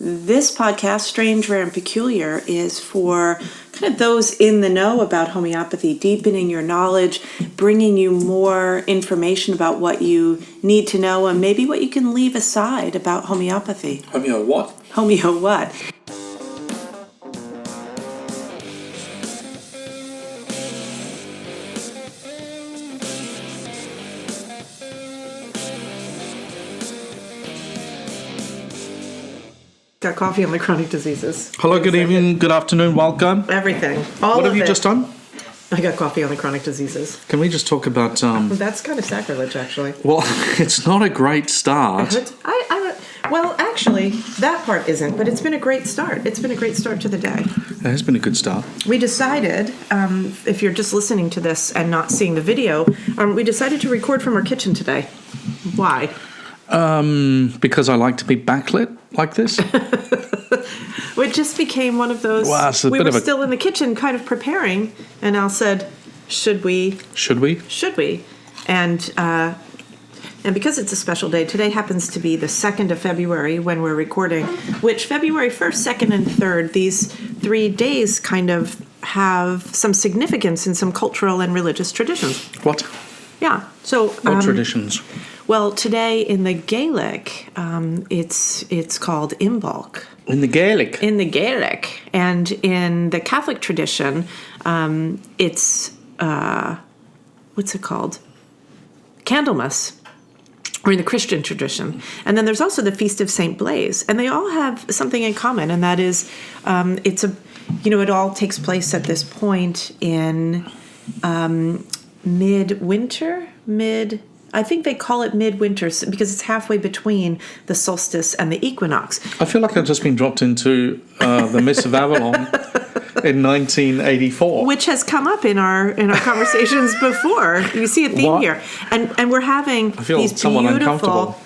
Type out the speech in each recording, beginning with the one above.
This podcast, Strange, Rare, and Peculiar, is for kind of those in the know about homeopathy, deepening your knowledge, bringing you more information about what you need to know and maybe what you can leave aside about homeopathy. Homeo what? Homeo what? Got coffee on the chronic diseases. Hello, good evening, good afternoon, welcome. Everything. All What of have you it. just done? I got coffee on the chronic diseases. Can we just talk about... That's kind of sacrilege, actually. Well, it's not a great start. Well, actually, that part isn't, but it's been a great start. It's been a great start to the day. It has been a good start. We decided, if you're just listening to this and not seeing the video, we decided to record from our kitchen today. Why? Because I like to be backlit like this. It just became one of those. Wow, it's a we bit were of a- still in the kitchen kind of preparing, and Al said, should we? Should we? Should we? And because it's a special day, today happens to be the 2nd of February when we're recording, which February 1st, 2nd, and 3rd, these 3 days kind of have some significance in some cultural and religious traditions. What? Yeah. So What traditions? Well, today in the Gaelic, it's called Imbolc. In the Gaelic? In the Gaelic. And in the Catholic tradition, it's, what's it called? Candlemas. Or in the Christian tradition. And then there's also the Feast of St. Blaise. And they all have something in common, and that is, it all takes place at this point in midwinter, I think they call it midwinter because it's halfway between the solstice and the equinox. I feel like I've just been dropped into the Miss of Avalon in 1984. Which has come up in our conversations before. You see a theme here. And we're having these beautiful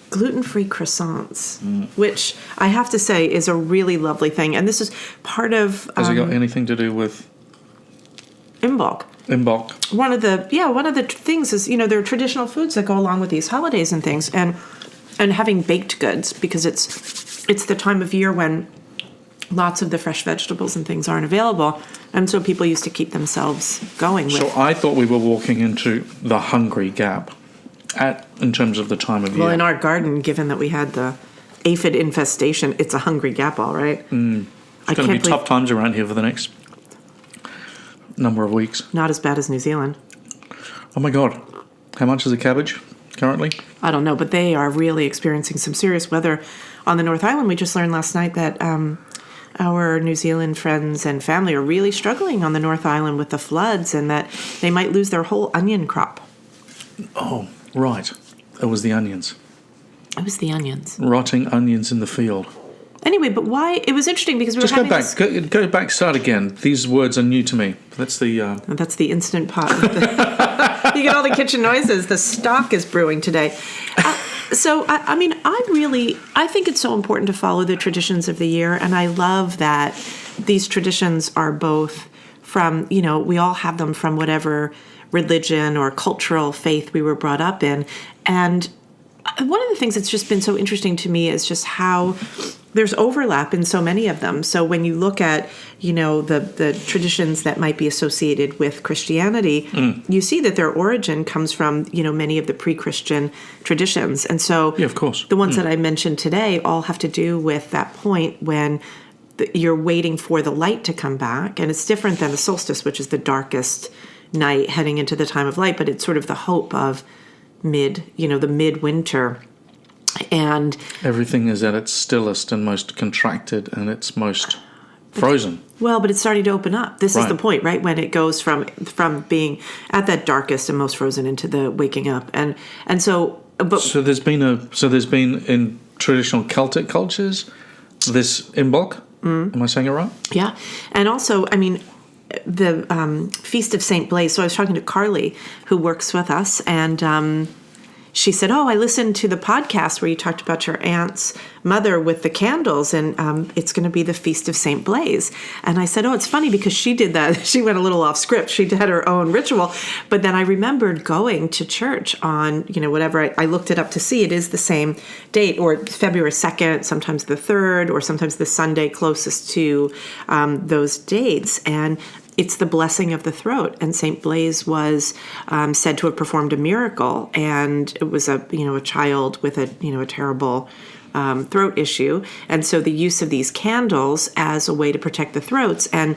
gluten-free croissants, which I have to say is a really lovely thing. And this is part of... Has it got anything to do with... Imbolc. One of the things is, there are traditional foods that go along with these holidays and things, and having baked goods, because it's the time of year when lots of the fresh vegetables and things aren't available, and so people used to keep themselves going with. So I thought we were walking into the hungry gap in terms of the time of year. Well, in our garden, given that we had the aphid infestation, it's a hungry gap, all right. It's going to be tough times around here for the next number of weeks. Not as bad as New Zealand. Oh my God. How much is a cabbage currently? I don't know, but they are really experiencing some serious weather on the North Island. We just learned last night that our New Zealand friends and family are really struggling on the North Island with the floods, and that they might lose their whole onion crop. Oh, right. It was the onions. It was the onions. Rotting onions in the field. Anyway, but why? It was interesting because we were having Just go back, start again. These words are new to me. That's the... That's the Instant Pot. You get all the kitchen noises. The stock is brewing today. I think it's so important to follow the traditions of the year, and I love that these traditions are both from, we all have them from whatever religion or cultural faith we were brought up in. And one of the things that's just been so interesting to me is just how there's overlap in so many of them. So when you look at, the traditions that might be associated with Christianity, you see that their origin comes from, many of the pre-Christian traditions. And so yeah, of course. The ones that I mentioned today all have to do with that point when you're waiting for the light to come back. And it's different than the solstice, which is the darkest night heading into the time of light, but it's sort of the hope of the midwinter. And everything is at its stillest and most contracted and its most frozen. Well, but it's starting to open up. This is the point, right? When it goes from being at that darkest and most frozen into the waking up. And so there's been in traditional Celtic cultures this Imbolc. Am I saying it right? Yeah. And also, the Feast of St. Blaise. So I was talking to Carly, who works with us, and she said, "Oh, I listened to the podcast where you talked about your aunt's mother with the candles, and it's going to be the Feast of St. Blaise." And I said, "Oh, it's funny because she did that. She went a little off script. She had her own ritual." But then I remembered going to church on, whatever. I looked it up to see. It is the same date, or February 2nd, sometimes the 3rd, or sometimes the Sunday closest to those dates. And it's the blessing of the throat, and St. Blaise was said to have performed a miracle, and it was a child with a terrible throat issue, and so the use of these candles as a way to protect the throats. And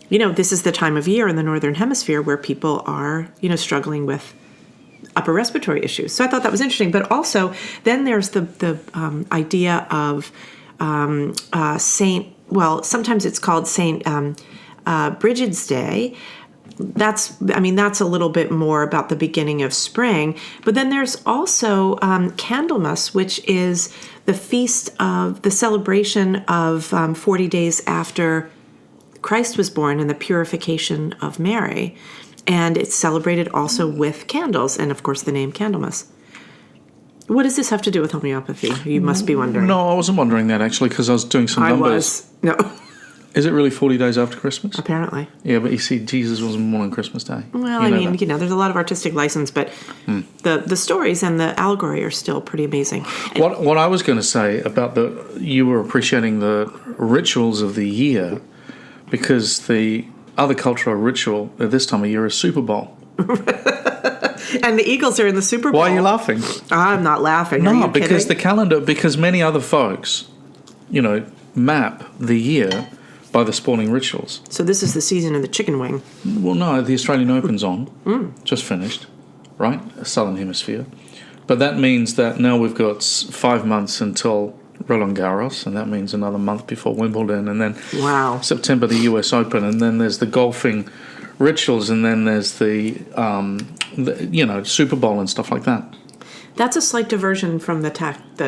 this is the time of year in the Northern Hemisphere where people are struggling with upper respiratory issues. So I thought that was interesting. But also, then there's the idea of Saint. Well, sometimes it's called Saint Brigid's Day. That's a little bit more about the beginning of spring. But then there's also Candlemas, which is the feast of the celebration of 40 days after Christ was born and the purification of Mary. And it's celebrated also with candles, and of course the name Candlemas. What does this have to do with homeopathy? You must be wondering. No, I wasn't wondering that actually, because I was doing some numbers. No. Is it really 40 days after Christmas? Apparently. Yeah, but you see, Jesus wasn't born on Christmas Day. Well, there's a lot of artistic license, but the stories and the allegory are still pretty amazing. What I was going to say about you were appreciating the rituals of the year, because the other cultural ritual at this time of year is Super Bowl. And the Eagles are in the Super Bowl. Why are you laughing? I'm not laughing. No, are you because kidding? because many other folks, map the year by the sporting rituals. So this is the season of the chicken wing. Well, no, the Australian Open's on. Just finished, right? Southern Hemisphere. But that means that now we've got 5 months until Roland Garros, and that means another month before Wimbledon, and then September the US Open, and then there's the golfing rituals, and then there's the Super Bowl and stuff like that. That's a slight diversion from the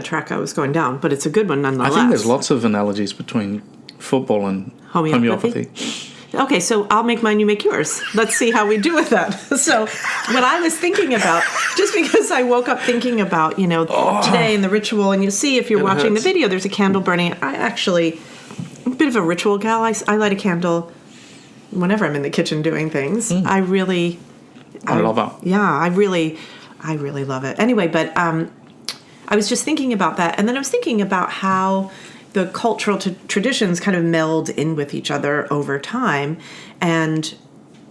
track I was going down, but it's a good one nonetheless. I think there's lots of analogies between football and homeopathy. Okay, so I'll make mine, you make yours. Let's see how we do with that. So what I was thinking about, just because I woke up thinking about, today and the ritual, and you see if you're watching the video, there's a candle burning. I actually, I'm a bit of a ritual gal. I light a candle whenever I'm in the kitchen doing things. I love it. Yeah, I really love it. Anyway, but I was just thinking about that, and then I was thinking about how the cultural traditions kind of meld in with each other over time, and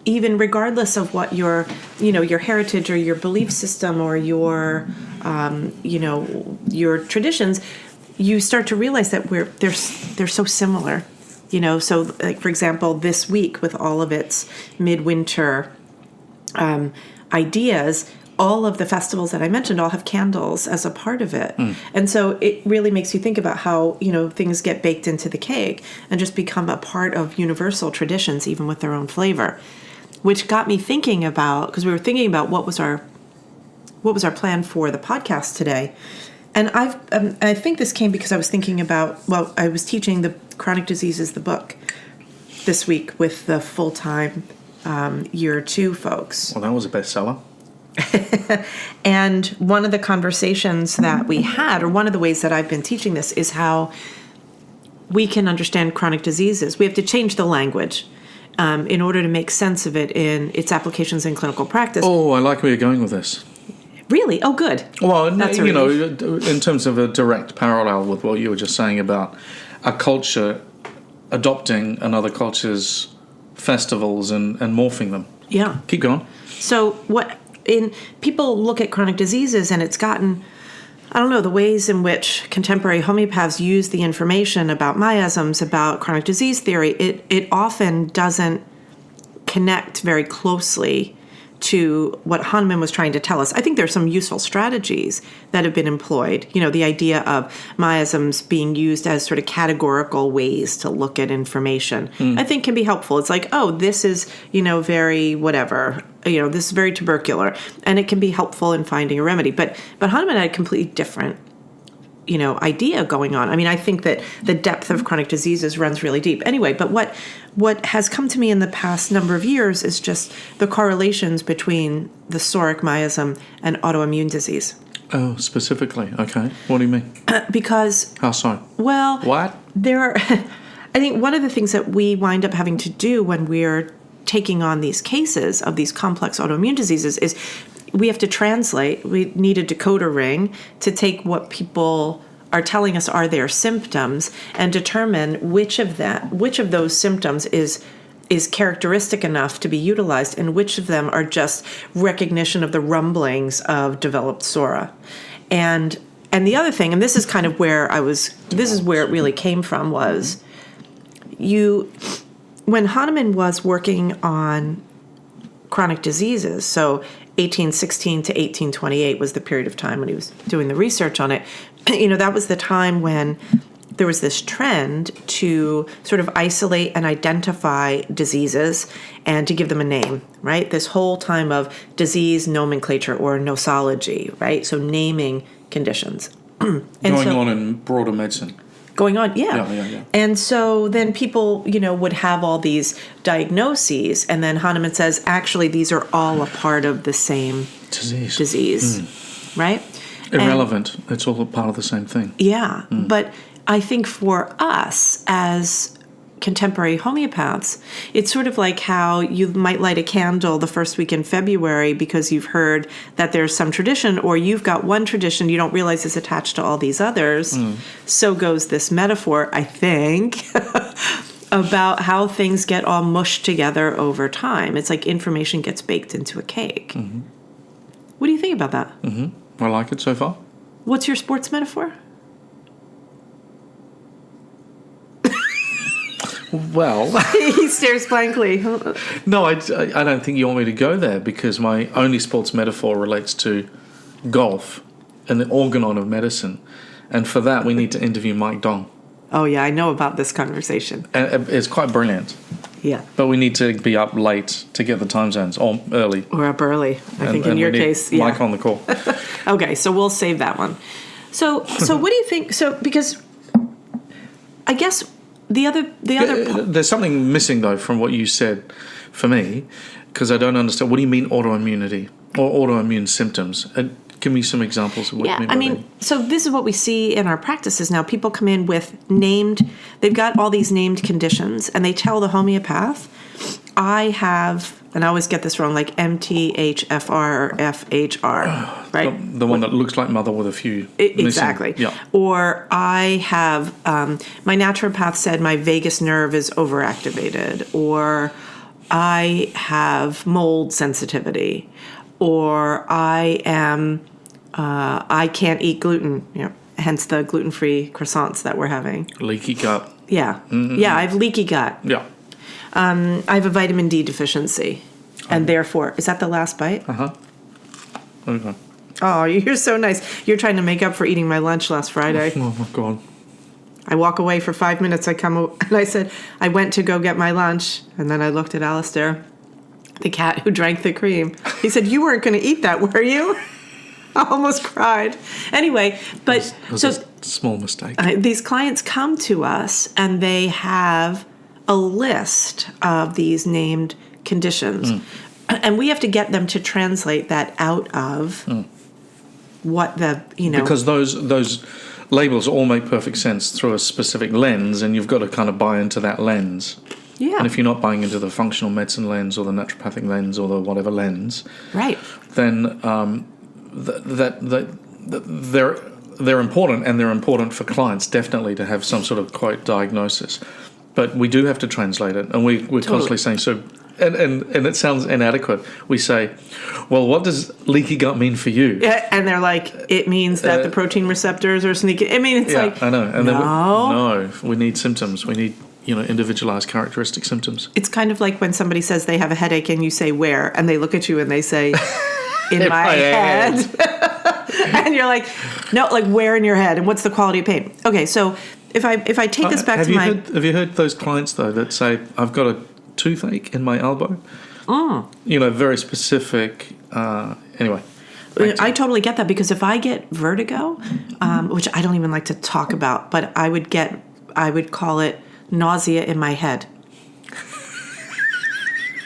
even regardless of what your heritage or your belief system or your traditions, you start to realize that they're so similar. So like, for example, this week with all of its midwinter ideas, all of the festivals that I mentioned all have candles as a part of it. And so it really makes you think about how, things get baked into the cake and just become a part of universal traditions, even with their own flavor, which got me thinking about, because we were thinking about what was our plan for the podcast today. And I think this came because I was thinking about, I was teaching the Chronic Diseases, the book, this week with the full-time year 2 folks. Well, that was a bestseller. And one of the conversations that we had, or one of the ways that I've been teaching this, is how we can understand chronic diseases. We have to change the language in order to make sense of it in its applications in clinical practice. Oh, I like where you're going with this. Really? Oh, good. Well, in terms of a direct parallel with what you were just saying about a culture adopting another culture's festivals and morphing them. Yeah. Keep going. So people look at chronic diseases, and it's gotten, I don't know, the ways in which contemporary homeopaths use the information about miasms, about chronic disease theory, it often doesn't connect very closely to what Hahnemann was trying to tell us. I think there's some useful strategies that have been employed. The idea of miasms being used as sort of categorical ways to look at information, I think can be helpful. It's like, oh, this is, very whatever, this is very tubercular, and it can be helpful in finding a remedy. But Hahnemann had a completely different idea going on. I think that the depth of chronic diseases runs really deep. Anyway, but what has come to me in the past number of years is just the correlations between the psoric miasm and autoimmune disease. Oh, specifically. Okay. What do you mean? Because, How so? well, What? there are, I think one of the things that we wind up having to do when we're taking on these cases of these complex autoimmune diseases is we have to translate. We need a decoder ring to take what people are telling us are their symptoms and determine which of those symptoms is characteristic enough to be utilized and which of them are just recognition of the rumblings of developed sora. And the other thing, and this is kind of where this is where it really came from, was when Hahnemann was working on chronic diseases, so 1816 to 1828 was the period of time when he was doing the research on it. That was the time when there was this trend to sort of isolate and identify diseases and to give them a name, right? This whole time of disease nomenclature or nosology, right? So naming conditions. Going on in broader medicine. Going on, yeah. Yeah. And so then people, would have all these diagnoses, and then Hahnemann says, actually, these are all a part of the same disease, right? Irrelevant. It's all a part of the same thing. Yeah, but I think for us as contemporary homeopaths, it's sort of like how you might light a candle the first week in February because you've heard that there's some tradition, or you've got one tradition you don't realize is attached to all these others. So goes this metaphor, I think, about how things get all mushed together over time. It's like information gets baked into a cake. Mm-hmm. What do you think about that? Mm-hmm. I like it so far. What's your sports metaphor? Well, he stares blankly. No, I don't think you want me to go there, because my only sports metaphor relates to golf and the organon of medicine. And for that, we need to interview Mike Dong. Oh, yeah, I know about this conversation. And it's quite brilliant. Yeah. But we need to be up late to get the time zones, or early. Or up early, I think in your case. Yeah. Mike on the call. Okay, so we'll save that one. So what do you think? So, because I guess the other there's something missing, though, from what you said for me, because I don't understand. What do you mean autoimmunity or autoimmune symptoms? Give me some examples of what you mean by that. So this is what we see in our practices now. People come in with they've got all these named conditions, and they tell the homeopath, I have, and I always get this wrong, like MTHFR or FHR, right? The one that looks like mother with a few exactly. Missing. Yeah. Or I have, my naturopath said my vagus nerve is overactivated, or I have mold sensitivity, or I can't eat gluten, hence the gluten-free croissants that we're having. Leaky gut. Yeah. Mm-hmm. Yeah, I have leaky gut. Yeah. I have a vitamin D deficiency, and therefore, is that the last bite? Uh-huh. Okay. Oh, you're so nice. You're trying to make up for eating my lunch last Friday. Oh, my God. I walk away for 5 minutes. I come and I said, I went to go get my lunch, and then I looked at Alastair, the cat who drank the cream. He said, you weren't going to eat that, were you? I almost cried. Anyway, but it was a small mistake. These clients come to us, and they have a list of these named conditions, and we have to get them to translate that out of what because those labels all make perfect sense through a specific lens, and you've got to kind of buy into that lens. Yeah. And if you're not buying into the functional medicine lens or the naturopathic lens or the whatever lens, right, then they're important, and they're important for clients definitely to have some sort of quote diagnosis. But we do have to translate it, and we're constantly saying so. And it sounds inadequate. We say, well, what does leaky gut mean for you? Yeah, and they're like, it means that the protein receptors are sneaking. I mean, it's like, I know. And no. We need symptoms. We need individualized characteristic symptoms. It's kind of like when somebody says they have a headache, and you say where, and they look at you and they say, in my head. And you're like, no, like where in your head, and what's the quality of pain? Okay, so if I take this back to have you heard those clients though that say, I've got a toothache in my elbow? Very specific. Anyway, I totally get that, because if I get vertigo, which I don't even like to talk about, but I would call it nausea in my head.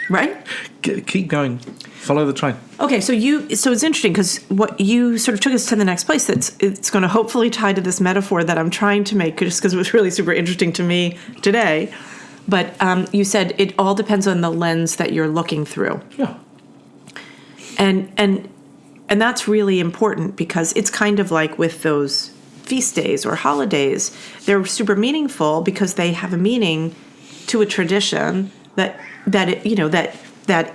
Right? Keep going. Follow the train. Okay, so it's interesting because what you sort of took us to the next place. It's going to hopefully tie to this metaphor that I'm trying to make, just because it was really super interesting to me today. But you said it all depends on the lens that you're looking through. Yeah. And that's really important because it's kind of like with those feast days or holidays. They're super meaningful because they have a meaning to a tradition that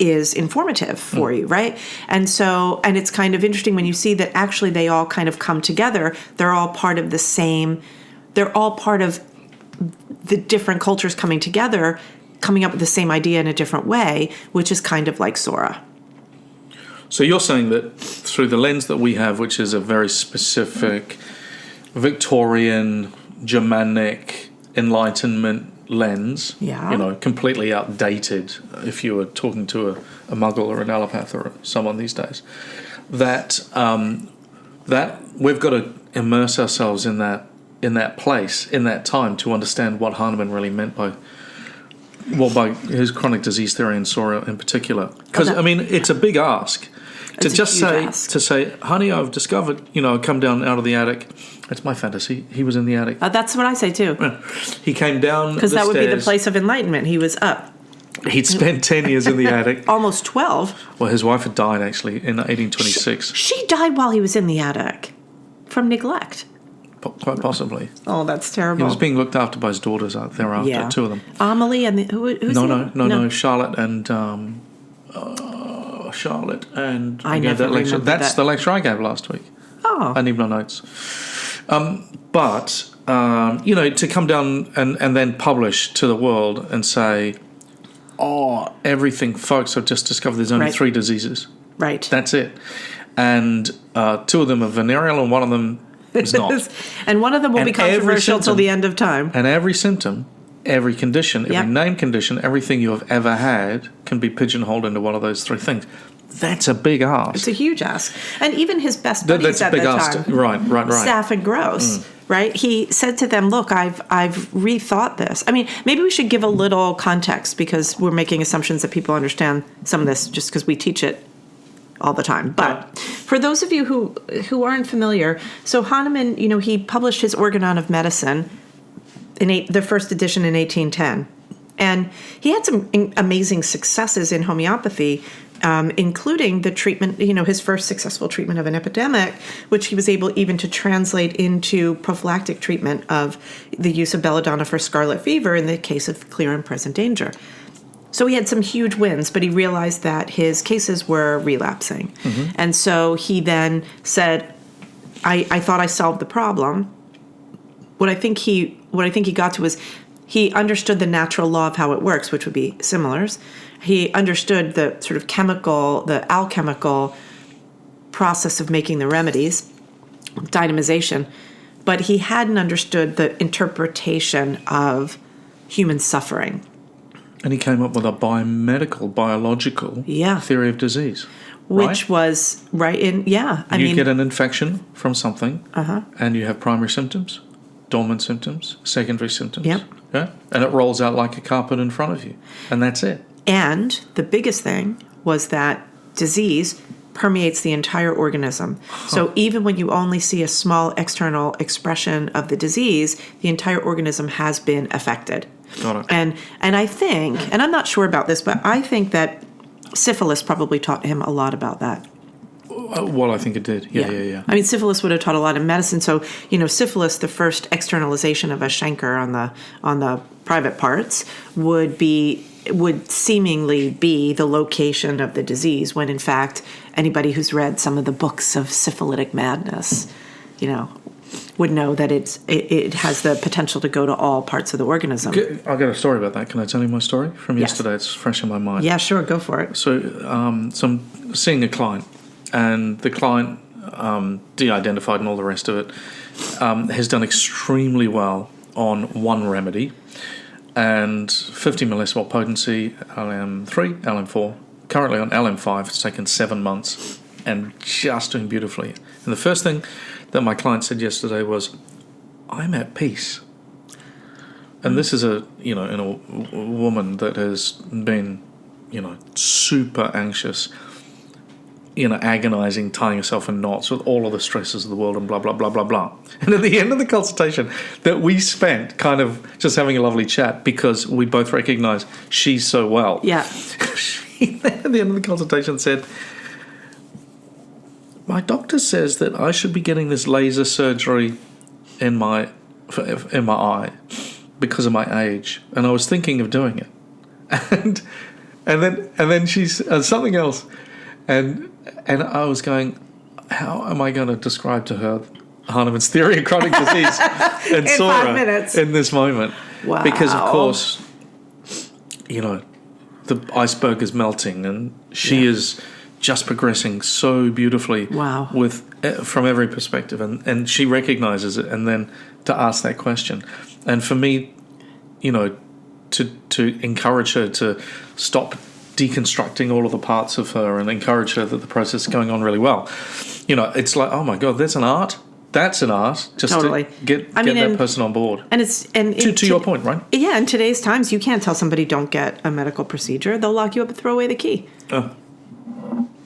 is informative for you, right? And it's kind of interesting when you see that actually they all kind of come together. They're all part of the same. They're all part of the different cultures coming together, coming up with the same idea in a different way, which is kind of like Sora. So you're saying that through the lens that we have, which is a very specific Victorian, Germanic, Enlightenment lens, completely outdated if you were talking to a Muggle or an Alapath or someone these days, that we've got to immerse ourselves in that place, in that time, to understand what Hahnemann really meant by his chronic disease theory and Sora in particular. Because, it's a big ask. To just say, honey, I've discovered, I come down out of the attic. It's my fantasy. He was in the attic. That's what I say too. He came down because that would stairs. be the place of enlightenment. He was up. He'd spent 10 years in the attic. Almost 12. Well, his wife had died, actually, in 1826. She died while he was in the attic from neglect. Quite possibly. Oh, that's terrible. He was being looked after by his daughters thereafter, two of them. Amelie and who's No, Charlotte and... Charlotte and... I never remember that. That's the lecture I gave last week. Oh. I need my notes. But to come down and then publish to the world and say, everything, folks, I've just discovered there's only 3 diseases. Right. That's it. And 2 of them are venereal and one of them is not. And one of them will be controversial till the end of time. And every symptom, every condition, every named condition, everything you have ever had can be pigeonholed into one of those 3 things. That's a big ask. It's a huge ask. And even his best buddies at that time. Right. Staff and Gross, right? He said to them, look, I've rethought this. Maybe we should give a little context because we're making assumptions that people understand some of this just because we teach it all the time. But for those of you who aren't familiar, so Hahnemann, he published his Organon of Medicine in the first edition in 1810. And he had some amazing successes in homeopathy, including the treatment, his first successful treatment of an epidemic, which he was able even to translate into prophylactic treatment of the use of belladonna for scarlet fever in the case of clear and present danger. So he had some huge wins, but he realized that his cases were relapsing. Mm-hmm. And so he then said, I thought I solved the problem. What I think he got to was he understood the natural law of how it works, which would be similars. He understood the sort of the alchemical process of making the remedies, dynamization, but he hadn't understood the interpretation of human suffering. And he came up with a biological theory of disease. Which was, you get an infection from something, and you have primary symptoms, dormant symptoms, secondary symptoms. Yep. Yeah? And it rolls out like a carpet in front of you. And that's it. And the biggest thing was that disease permeates the entire organism. So even when you only see a small external expression of the disease, the entire organism has been affected. Got it. And I think, and I'm not sure about this, but I think that syphilis probably taught him a lot about that. Well, I think it did. Yeah. Syphilis would have taught a lot in medicine. So, syphilis, the first externalization of a chancre on the private parts, would seemingly be the location of the disease, when in fact anybody who's read some of the books of syphilitic madness, would know that it has the potential to go to all parts of the organism. I've got a story about that. Can I tell you my story from yesterday? It's fresh in my mind. Yeah, sure, go for it. So I'm seeing a client, and the client, de-identified and all the rest of it, has done extremely well on one remedy, and 50 millismol potency, LM3, LM4, currently on LM5. It's taken 7 months and just doing beautifully. And the first thing that my client said yesterday was, I'm at peace. And this is a woman that has been super anxious, agonizing, tying yourself in knots with all of the stresses of the world and blah, blah, blah, blah, blah. And at the end of the consultation that we spent kind of just having a lovely chat because we both recognize she's so well. Yeah. She, at the end of the consultation, said, my doctor says that I should be getting this laser surgery in my eye because of my age, and I was thinking of doing it. And then she said something else, and I was going, how am I going to describe to her Hahnemann's theory of chronic disease and in Sora 5 minutes in this moment? Wow. Because of course, the iceberg is melting, and she is just progressing so beautifully. Wow. From every perspective, and she recognizes it, and then to ask that question, and for me, to encourage her to stop deconstructing all of the parts of her and encourage her that the process is going on really well. It's like, oh my God, that's an art. That's an art. Just totally. to get that person on board. And it's to your point, right? Yeah, in today's times, you can't tell somebody don't get a medical procedure. They'll lock you up and throw away the key.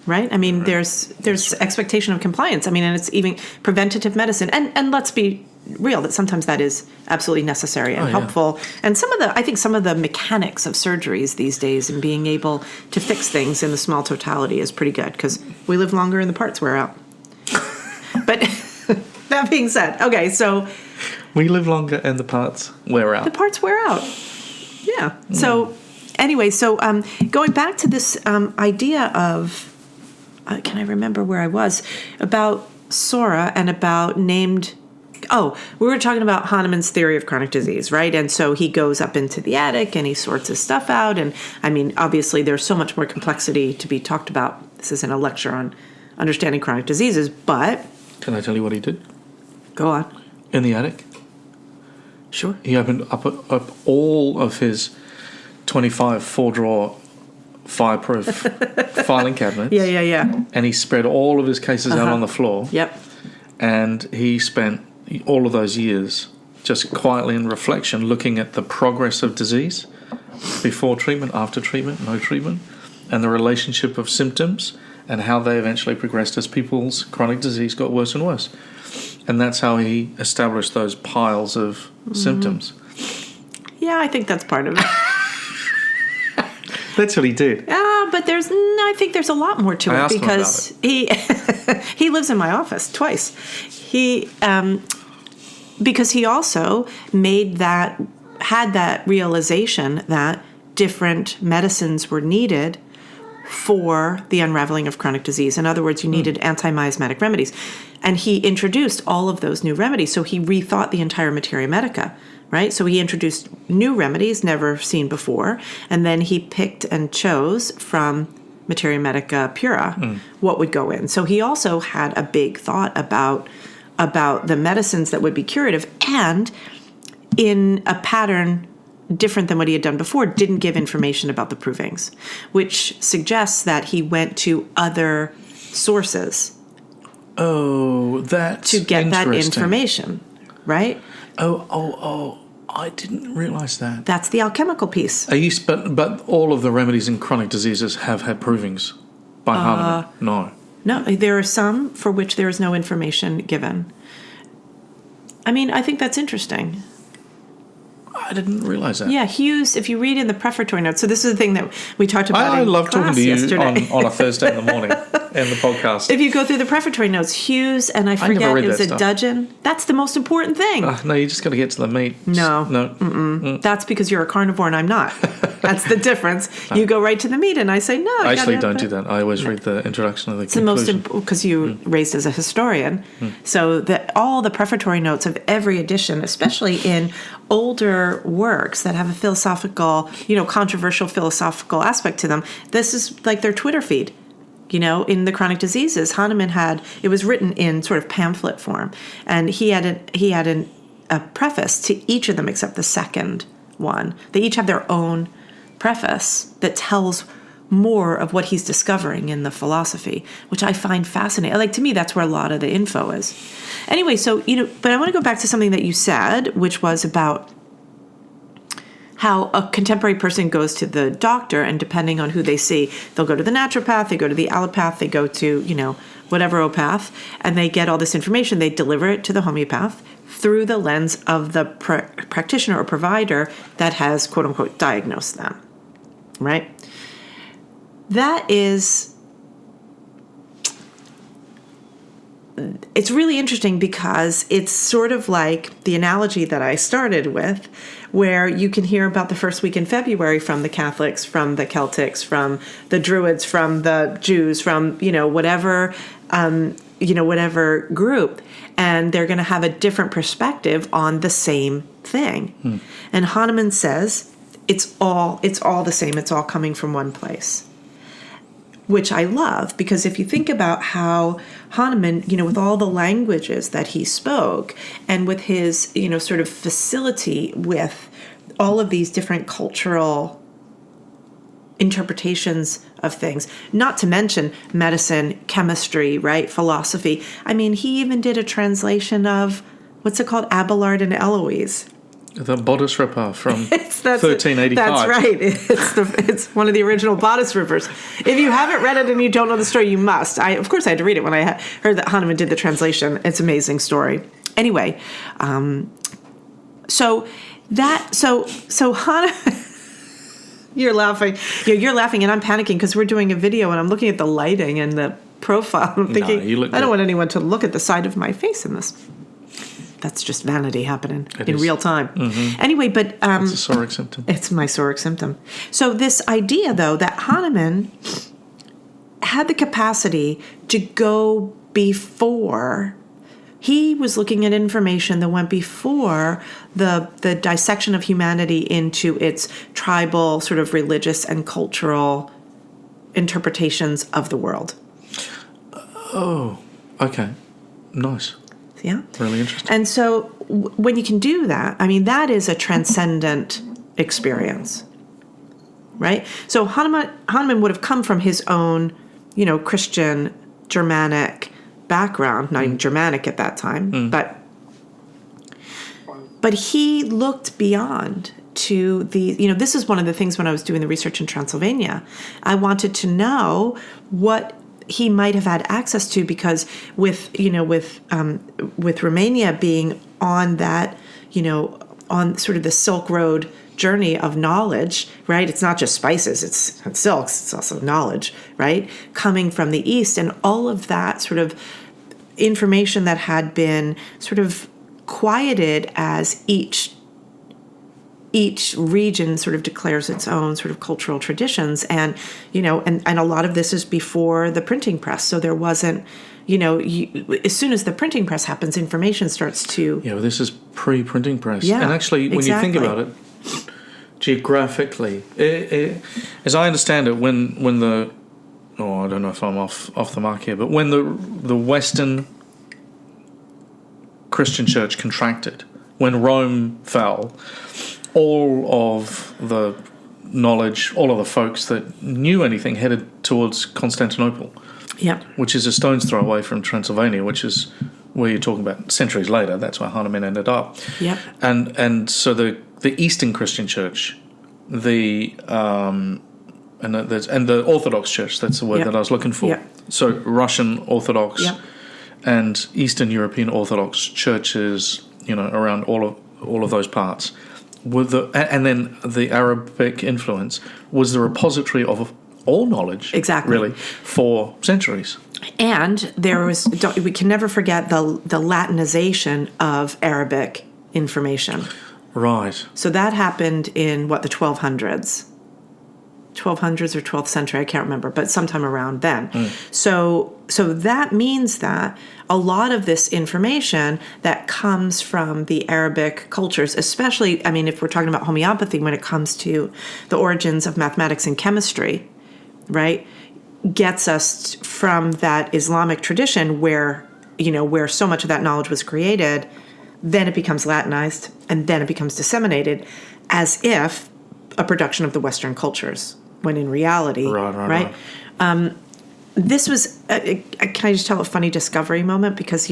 Right? I mean, there's expectation of compliance. I mean, and it's even preventative medicine. And let's be real that sometimes that is absolutely necessary and helpful. And I think some of the mechanics of surgeries these days and being able to fix things in the small totality is pretty good because we live longer and the parts wear out. But that being said, okay, so we live longer and the parts wear out. The parts wear out. Yeah. So anyway, going back to this idea of, can I remember where I was, about Sora and about named... Oh, we were talking about Hahnemann's theory of chronic disease, right? And so he goes up into the attic and he sorts his stuff out. And I mean, obviously, there's so much more complexity to be talked about. This isn't a lecture on understanding chronic diseases, but... Can I tell you what he did? Go on. In the attic? Sure. He opened up all of his 25 4-drawer fireproof filing cabinets. Yeah. And he spread all of his cases out on the floor. Yep. And he spent all of those years just quietly in reflection looking at the progress of disease before treatment, after treatment, no treatment, and the relationship of symptoms and how they eventually progressed as people's chronic disease got worse and worse. And that's how he established those piles of symptoms. Yeah, I think that's part of it. That's what he did. But I think there's a lot more to it because he lives in my office twice. Because he also had that realization that different medicines were needed for the unraveling of chronic disease. In other words, you needed anti-miasmatic remedies. And he introduced all of those new remedies. So he rethought the entire materia medica, right? So he introduced new remedies never seen before. And then he picked and chose from materia medica pura what would go in. So he also had a big thought about the medicines that would be curative, and in a pattern different than what he had done before, didn't give information about the provings, which suggests that he went to other sources. Oh, that's to get that information, right? Oh, I didn't realize that. That's the alchemical piece. But all of the remedies in chronic diseases have had provings by Hahnemann. No, there are some for which there is no information given. I mean, I think that's interesting. I didn't realize that. Yeah, Hughes, if you read in the prefatory notes, so this is the thing that we talked about I love talking to you yesterday. on a Thursday in the morning in the podcast. If you go through the prefatory notes, Hughes, and I forget, it was a dudgeon. That's the most important thing. No, you just got to get to the meat. No. That's because you're a carnivore and I'm not. That's the difference. No. You go right to the meat and I say, no. I actually don't do that. I always read the introduction of the conclusion. It's the most because you raised as a historian. So that all the prefatory notes of every edition, especially in older works that have a philosophical, controversial philosophical aspect to them, this is like their Twitter feed. In the chronic diseases, Hahnemann it was written in sort of pamphlet form, and he had a preface to each of them except the second one. They each have their own preface that tells more of what he's discovering in the philosophy, which I find fascinating. Like, to me, that's where a lot of the info is. Anyway, so, but I want to go back to something that you said, which was about how a contemporary person goes to the doctor, and depending on who they see, they'll go to the naturopath, they go to the allopath, they go to, whatever opath, and they get all this information. They deliver it to the homeopath through the lens of the practitioner or provider that has, quote unquote, diagnosed them, right? That is... It's really interesting because it's sort of like the analogy that I started with, where you can hear about the first week in February from the Catholics, from the Celtics, from the Druids, from the Jews, from, whatever group, and they're going to have a different perspective on the same thing. And Hahnemann says it's all the same. It's all coming from one place, which I love, because if you think about how Hahnemann, with all the languages that he spoke and with his, sort of facility with all of these different cultural interpretations of things, not to mention medicine, chemistry, right, philosophy. I mean, he even did a translation of, what's it called, Abelard and Eloise. The bodice ripper from 1385. That's right. It's one of the original bodice rippers. If you haven't read it and you don't know the story, you must. Of course, I had to read it when I heard that Hahnemann did the translation. It's an amazing story. Anyway, so Hahnemann. You're laughing. You're laughing, and I'm panicking because we're doing a video, and I'm looking at the lighting and the profile. I'm thinking, I don't want anyone to look at the side of my face in this. That's just vanity happening in real time. Mm-hmm. Anyway, but... it's a psoric symptom. It's my psoric symptom. So this idea, though, that Hahnemann had the capacity to go before... He was looking at information that went before the dissection of humanity into its tribal, sort of religious and cultural interpretations of the world. Oh, okay. Nice. Yeah. Really interesting. And so when you can do that, I mean, that is a transcendent experience, right? So Hahnemann would have come from his own, Christian, Germanic background, not even Germanic at that time, but he looked beyond to the, this is one of the things when I was doing the research in Transylvania. I wanted to know what he might have had access to, because with Romania being on that, on sort of the Silk Road journey of knowledge, right? It's not just spices, it's silks, it's also knowledge, right? Coming from the East, and all of that sort of information that had been sort of quieted as each region sort of declares its own sort of cultural traditions. And, and a lot of this is before the printing press. So there wasn't, as soon as the printing press happens, information starts to... Yeah, well, this is pre-printing press. Yeah, and actually, when you think about it, geographically, as I understand it, when the... Oh, I don't know if I'm off the mark here, but when the Western Christian church contracted, when Rome fell, all of the knowledge, all of the folks that knew anything headed towards Constantinople, which is a stone's throw away from Transylvania, which is where you're talking about centuries later. That's where Hahnemann ended up. Yep. And so the Eastern Christian church, and the Orthodox Church, that's the word that I was looking for. Yep. So Russian Orthodox and Eastern European Orthodox churches, around all of those parts, and then the Arabic influence was the repository of all knowledge, really, for centuries. And we can never forget the Latinization of Arabic information. Right. So that happened in the 1200s. 1200s or 12th century, I can't remember, but sometime around then. So that means that a lot of this information that comes from the Arabic cultures, especially, I mean, if we're talking about homeopathy, when it comes to the origins of mathematics and chemistry, right, gets us from that Islamic tradition where so much of that knowledge was created, then it becomes Latinized, and then it becomes disseminated as if a production of the Western cultures, when in reality, right? This was, can I just tell a funny discovery moment? Because,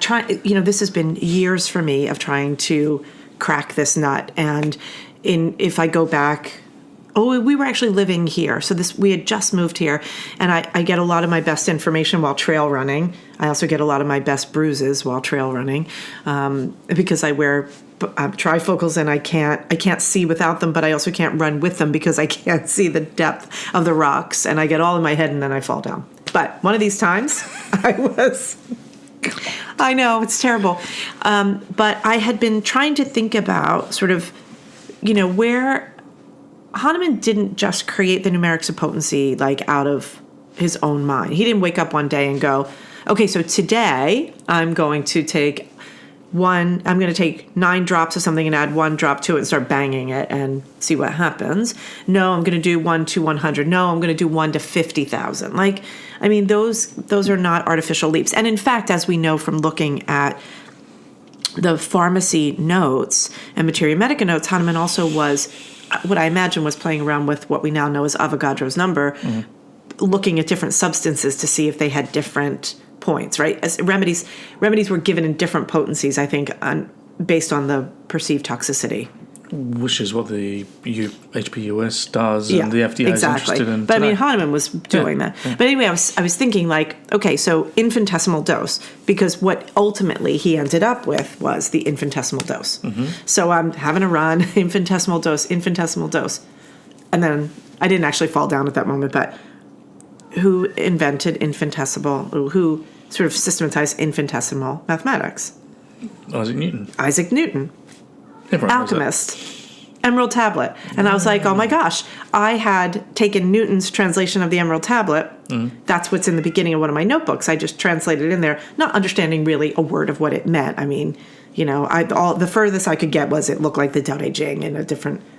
trying, this has been years for me of trying to crack this nut. And if I go back, we were actually living here. So we had just moved here, and I get a lot of my best information while trail running. I also get a lot of my best bruises while trail running, because I wear trifocals and I can't see without them, but I also can't run with them because I can't see the depth of the rocks, and I get all in my head and then I fall down. But one of these times I know, it's terrible. But I had been trying to think about sort of, where Hahnemann didn't just create the numerics of potency like out of his own mind. He didn't wake up one day and go, okay, so today I'm going to take 9 drops of something and add 1 drop to it and start banging it and see what happens. No, I'm going to do 1 to 100. No, I'm going to do 1 to 50,000. Those are not artificial leaps. And in fact, as we know from looking at the pharmacy notes and materia medica notes, Hahnemann also was, what I imagine was playing around with what we now know as Avogadro's number, looking at different substances to see if they had different points, right? As remedies were given in different potencies, I think, based on the perceived toxicity. Which is what the HPUS does, and the FDA is interested in. But today. Hahnemann was doing that. Yeah. But anyway, I was thinking okay, so infinitesimal dose, because what ultimately he ended up with was the infinitesimal dose. So I'm having a run, infinitesimal dose, and then I didn't actually fall down at that moment. But who invented infinitesimal? Who sort of systematized infinitesimal mathematics? Isaac Newton. Everyone alchemist. Emerald tablet. And I was like, oh my gosh, I had taken Newton's translation of the Emerald tablet. That's what's in the beginning of one of my notebooks. I just translated it in there, not understanding really a word of what it meant. I mean, the furthest I could get was it looked like the Tao Te Ching in a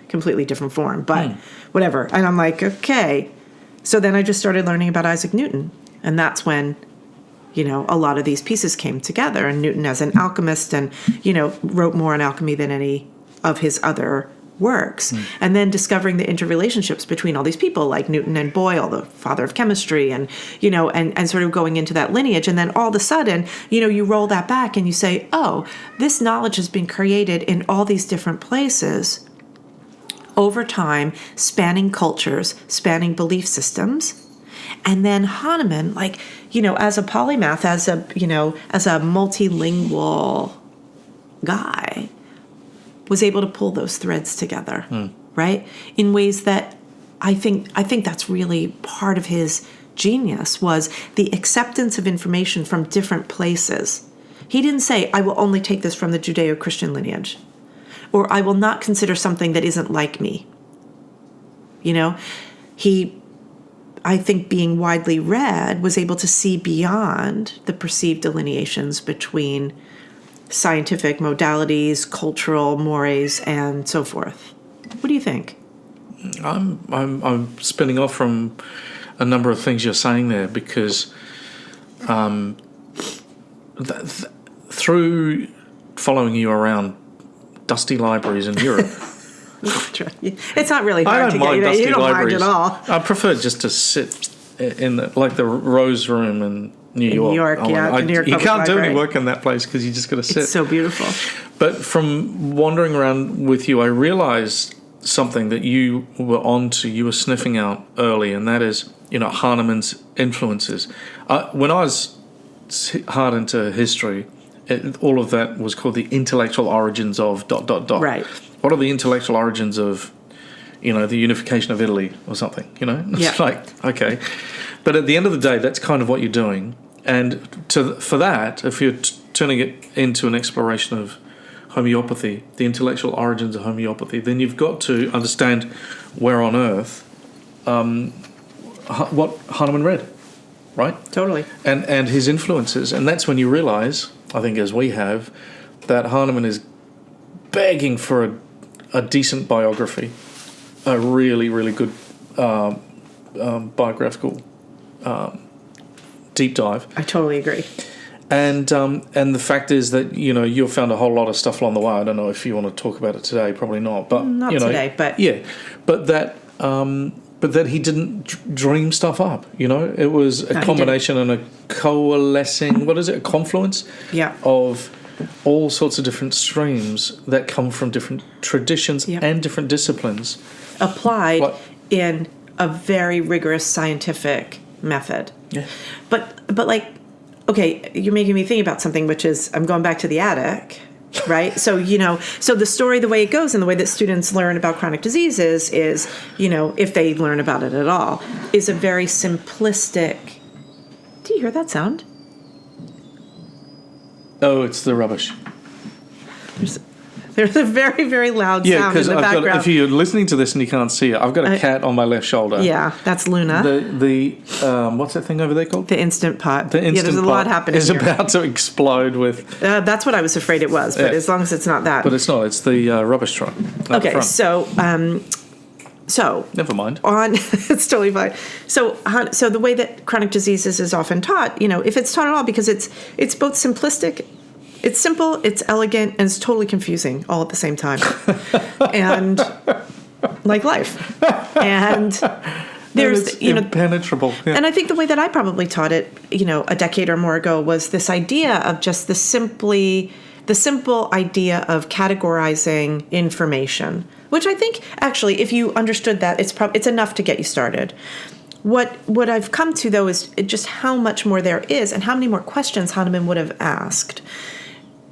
completely different form, but whatever. And I'm like, okay. So then I just started learning about Isaac Newton. And that's when, a lot of these pieces came together. And Newton as an alchemist and, wrote more on alchemy than any of his other works. And then discovering the interrelationships between all these people like Newton and Boyle, the father of chemistry, and, and sort of going into that lineage. And then all of a sudden, you roll that back and you say, oh, this knowledge has been created in all these different places over time, spanning cultures, spanning belief systems. And then Hahnemann, as a polymath, as a multilingual guy, was able to pull those threads together, right? In ways that I think that's really part of his genius, was the acceptance of information from different places. He didn't say, I will only take this from the Judeo-Christian lineage, or I will not consider something that isn't like me. I think being widely read, was able to see beyond the perceived delineations between scientific modalities, cultural mores, and so forth. What do you think? I'm spinning off from a number of things you're saying there, because through following you around dusty libraries in Europe. It's not really hard to get. You don't mind at all. I prefer just to sit in the Rose Room in New York. New York, the New York you can't do Library. any work in that place because you just got to sit. It's so beautiful. But from wandering around with you, I realized something that you were onto. You were sniffing out early, and that is, Hahnemann's influences. When I was hard into history, all of that was called the intellectual origins of ... Right. What are the intellectual origins of, the unification of Italy or something? It's okay. But at the end of the day, that's kind of what you're doing. And for that, if you're turning it into an exploration of homeopathy, the intellectual origins of homeopathy, then you've got to understand where on earth what Hahnemann read, right? Totally. And his influences. And that's when you realize, I think as we have, that Hahnemann is begging for a decent biography, a really, really good biographical deep dive. I totally agree. And the fact is that, you've found a whole lot of stuff along the way. I don't know if you want to talk about it today, probably not. But not today, but... Yeah, but that but that he didn't dream stuff up. It was a combination and a coalescing. What is it? A confluence. Yeah. Of all sorts of different streams that come from different traditions and different disciplines, applied in a very rigorous scientific method. Yeah. But like, okay, you're making me think about something, which is I'm going back to the attic. Right. So, so the story, the way it goes and the way that students learn about chronic diseases is, if they learn about it at all, is a very simplistic. Do you hear that sound? Oh, it's the rubbish. There's a very, very loud sound in the background. If you're listening to this and you can't see it, I've got a cat on my left shoulder. Yeah, that's Luna. The what's that thing over there called? The Instant Pot. The Instant Pot. There's a lot happening is here. About to explode with... that's what I was afraid it was, but as long as it's not that. But it's not. It's the rubbish truck. Okay, so never mind. It's totally fine. So the way that chronic diseases is often taught, if it's taught at all, because it's both simplistic, it's simple, it's elegant, and it's totally confusing all at the same time, and like life, and there's impenetrable. Yeah. And I think the way that I probably taught it, a decade or more ago, was this idea of just the simple idea of categorizing information. Which I think, actually, if you understood that, it's enough to get you started. What I've come to, though, is just how much more there is and how many more questions Hahnemann would have asked,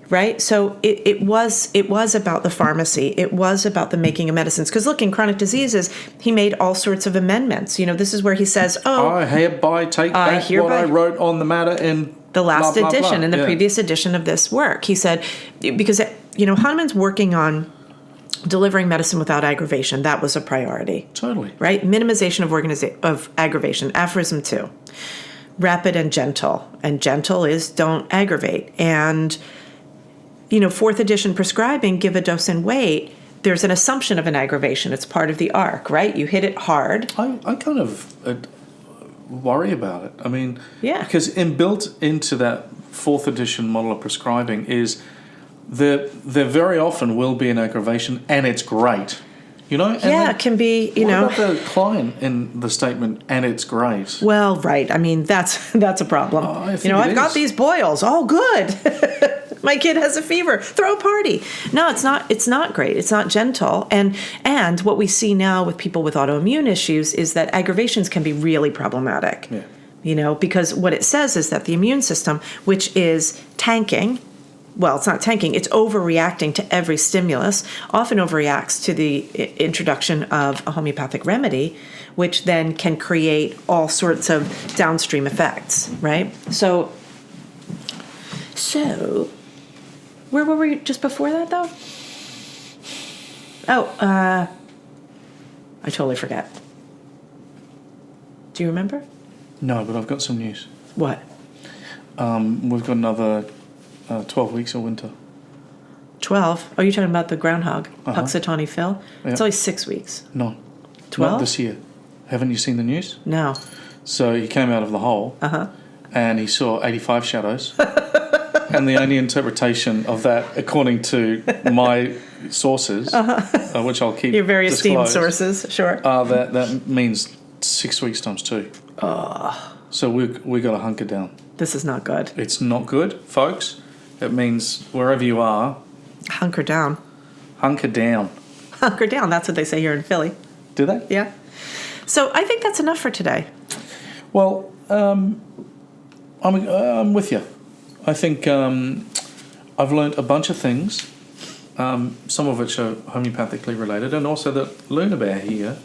right? So it was about the pharmacy. It was about the making of medicines. Because, look, in chronic diseases, he made all sorts of amendments. This is where he says, I hereby take back what I wrote on the matter in the last blah, blah, edition, blah. in the previous edition of this work. He said, because, Hahnemann's working on delivering medicine without aggravation. That was a priority. Totally. Right? Minimization of aggravation. Aphorism 2. Rapid and gentle. And gentle is don't aggravate. And, fourth edition prescribing, give a dose and wait. There's an assumption of an aggravation. It's part of the arc, right? You hit it hard. I kind of worry about it. I mean, because built into that fourth edition model of prescribing is there very often will be an aggravation, and it's great. And it can be, what about the client in the statement, and it's great? Well, right. I mean, that's a problem. I've got these boils. Oh, good. My kid has a fever. Throw a party. No, it's not. It's not great. It's not gentle. And what we see now with people with autoimmune issues is that aggravations can be really problematic. Yeah. Because what it says is that the immune system, which is tanking. Well, it's not tanking, it's overreacting to every stimulus, often overreacts to the introduction of a homeopathic remedy, which then can create all sorts of downstream effects, right? So where were we just before that, though? I totally forget. Do you remember? No, but I've got some news. What? We've got another 12 weeks of winter. 12? Oh, you're talking about the groundhog, Puxatawny Phil? Yep. It's only 6 weeks. No. 12? Not this year. Haven't you seen the news? No. So he came out of the hole and he saw 85 shadows. And the only interpretation of that, according to my sources, which I'll keep your very esteemed disclosed, sources, sure, that means 6 weeks times 2. So we got to hunker down. This is not good. It's not good, folks. It means wherever you are, hunker down. Hunker down. Hunker down. That's what they say here in Philly. Do they? Yeah. So I think that's enough for today. Well, I'm with you. I think I've learnt a bunch of things, some of which are homeopathically related, and also that Luna Bear here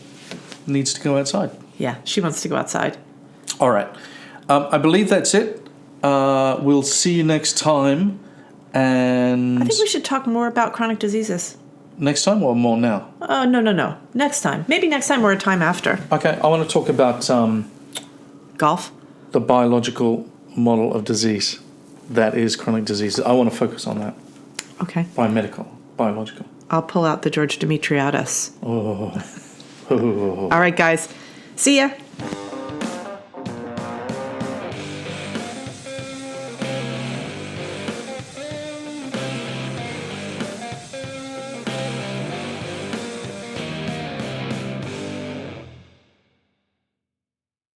needs to go outside. Yeah, she wants to go outside. All right. I believe that's it. We'll see you next time. And I think we should talk more about chronic diseases. Next time or more now? Oh, no. Next time. Maybe next time or a time after. Okay, I want to talk about golf. The biological model of disease that is chronic diseases. I want to focus on that. Okay. Biological. I'll pull out the George Demetriadis. Oh. All right, guys. See ya.